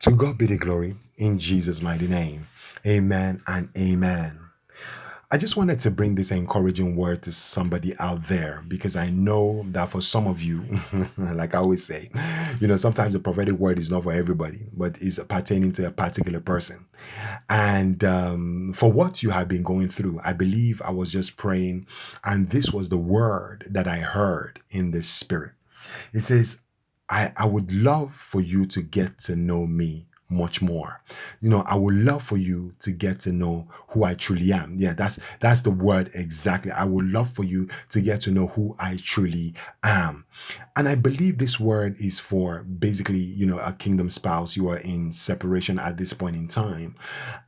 To God be the glory in Jesus' mighty name. Amen and amen. I just wanted to bring this encouraging word to somebody out there because I know that for some of you, like I always say, sometimes the prophetic word is not for everybody, but is pertaining to a particular person. And for what you have been going through, I believe I was just praying, and this was the word that I heard in the spirit. It says, I would love for you to get to know me much more. I would love for you to get to know who I truly am. Yeah, that's the word exactly. I would love for you to get to know who I truly am. And I believe this word is for basically, a kingdom spouse. You are in separation at this point in time.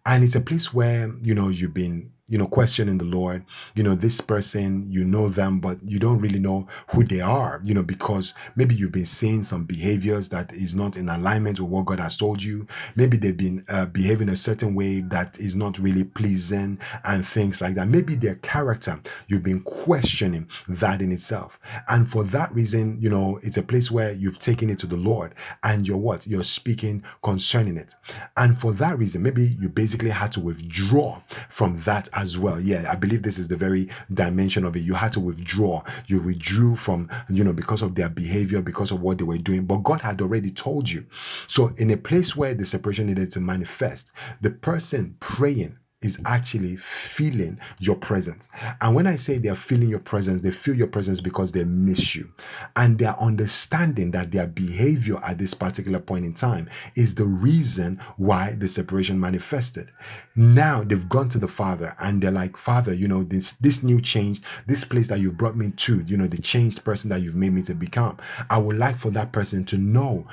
And it's a place where, you've been questioning the Lord. This person, you know them, but you don't really know who they are, because maybe you've been seeing some behaviors that is not in alignment with what God has told you. Maybe they've been behaving a certain way that is not really pleasing and things like that. Maybe their character, you've been questioning that in itself. And for that reason, it's a place where you've taken it to the Lord and you're speaking concerning it. And for that reason, maybe you basically had to withdraw from that as well. Yeah, I believe this is the very dimension of it. You had to withdraw. You withdrew from, because of their behavior, because of what they were doing. But God had already told you. So in a place where the separation needed to manifest, the person praying is actually feeling your presence. And when I say they're feeling your presence, they feel your presence because they miss you. And they're understanding that their behavior at this particular point in time is the reason why the separation manifested. Now they've gone to the Father and they're like, Father, this new change, this place that you've brought me to, the changed person that you've made me to become. I would like for that person to know,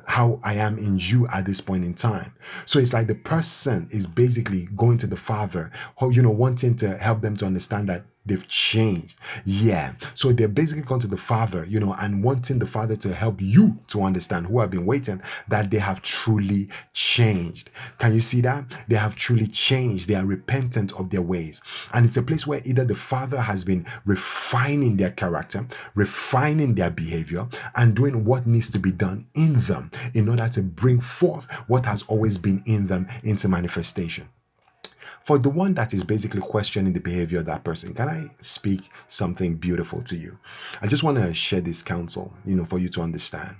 how I am in you at this point in time. So it's like the person is basically going to the Father, wanting to help them to understand that they've changed. Yeah. So they're basically going to the Father, and wanting the Father to help you to understand, who have been waiting, that they have truly changed. Can you see that? They have truly changed. They are repentant of their ways. And it's a place where either the Father has been refining their character, refining their behavior, and doing what needs to be done in them in order to bring forth what has always been in them into manifestation. For the one that is basically questioning the behavior of that person, can I speak something beautiful to you? I just want to share this counsel, for you to understand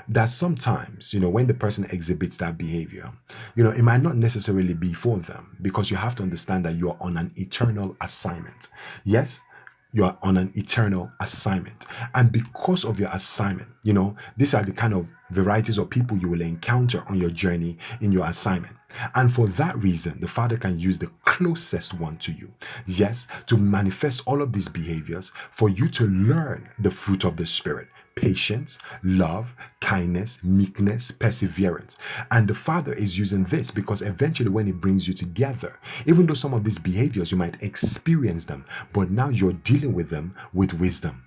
that sometimes, when the person exhibits that behavior, it might not necessarily be for them, because you have to understand that you're on an eternal assignment. Yes? You are on an eternal assignment. And because of your assignment, these are the kind of varieties of people you will encounter on your journey in your assignment. And for that reason, the Father can use the closest one to you, yes, to manifest all of these behaviors for you to learn the fruit of the Spirit: patience, love, kindness, meekness, perseverance. And the Father is using this because eventually when He brings you together, even though some of these behaviors you might experience them, but now you're dealing with them with wisdom.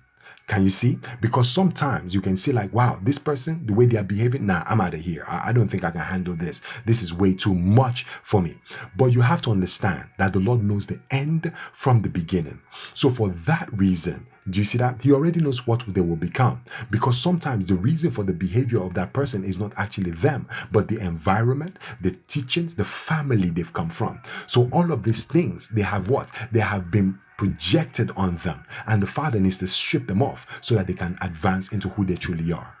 Can you see? Because sometimes you can see like, wow, this person, the way they are behaving, nah, I'm out of here. I don't think I can handle this. This is way too much for me. But you have to understand that the Lord knows the end from the beginning. So for that reason, do you see that? He already knows what they will become. Because sometimes the reason for the behavior of that person is not actually them, but the environment, the teachings, the family they've come from. So all of these things, they have what? They have been projected on them, and the Father needs to strip them off so that they can advance into who they truly are.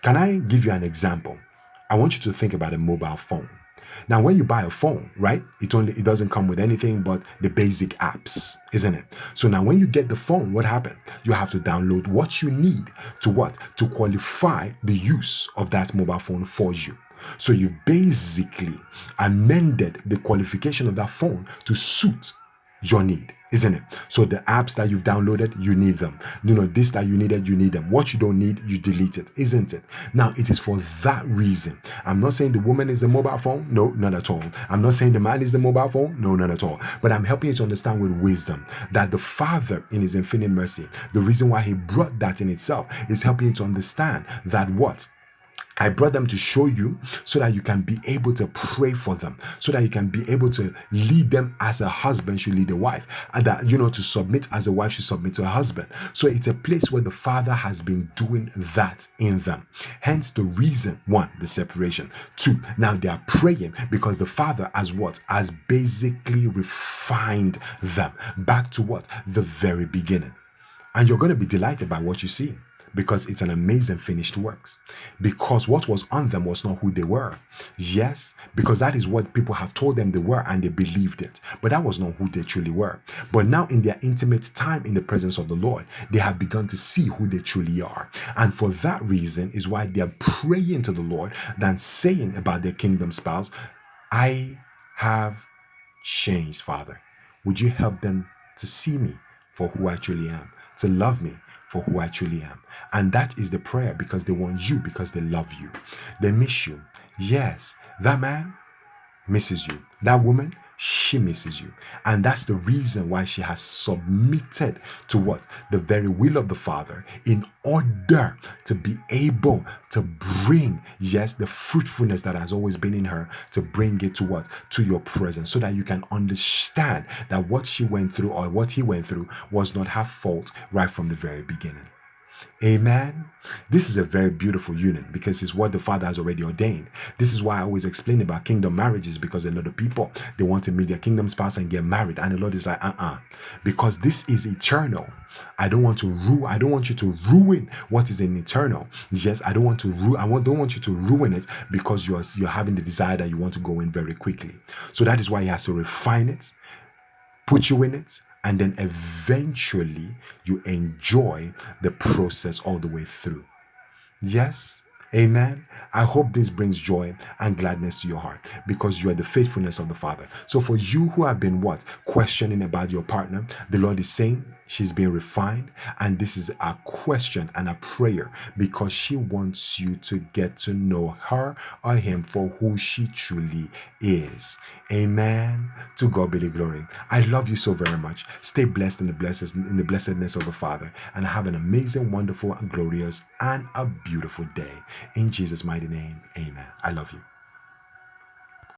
Can I give you an example? I want you to think about a mobile phone. Now, when you buy a phone, right, it doesn't come with anything but the basic apps, isn't it? So now when you get the phone, what happened? You have to download what you need to what? To qualify the use of that mobile phone for you. So you've basically amended the qualification of that phone to suit your need, isn't it? So the apps that you've downloaded, you need them. This that you needed, you need them. What you don't need, you delete it, isn't it? Now, it is for that reason. I'm not saying the woman is the mobile phone. No, not at all. I'm not saying the man is the mobile phone. No, not at all. But I'm helping you to understand with wisdom that the Father, in His infinite mercy, the reason why He brought that in itself is helping you to understand that what? I brought them to show you so that you can be able to pray for them, so that you can be able to lead them as a husband should lead a wife, and that, to submit as a wife should submit to a husband. So it's a place where the Father has been doing that in them. Hence the reason, one, the separation. Two, now they are praying because the Father has basically refined them back to what? The very beginning. And you're going to be delighted by what you see, because it's an amazing finished works. Because what was on them was not who they were. Yes, because that is what people have told them they were and they believed it. But that was not who they truly were. But now in their intimate time in the presence of the Lord, they have begun to see who they truly are. And for that reason is why they are praying to the Lord than saying about their kingdom spouse, I have changed, Father. Would you help them to see me for who I truly am, to love me for who I truly am? And that is the prayer, because they want you, because they love you. They miss you. Yes, that man misses you. That woman, she misses you. And that's the reason why she has submitted to what? The very will of the Father, in order to be able to bring, yes, the fruitfulness that has always been in her, to bring it to what? To your presence, so that you can understand that what she went through, or what he went through, was not her fault right from the very beginning. Amen. This is a very beautiful union, because it's what the Father has already ordained. This is why I always explain about kingdom marriages, because a lot of people, they want to meet their kingdom spouse and get married, and the Lord is like, because this is eternal. I don't want you to ruin what is in eternal. Yes, I don't want you to ruin it, because you're having the desire that you want to go in very quickly. So that is why He has to refine it, put you in it, and then eventually you enjoy the process all the way through. Yes, amen. I hope this brings joy and gladness to your heart, because you are the faithfulness of the Father. So for you who have been questioning about your partner, the Lord is saying she's being refined, and this is a question and a prayer, because she wants you to get to know her or him for who she truly is. Amen. To God be the glory. I love you so very much. Stay blessed in the blessedness of the Father, and have an amazing, wonderful, and glorious, and a beautiful day. In Jesus' mighty name, amen. I love you.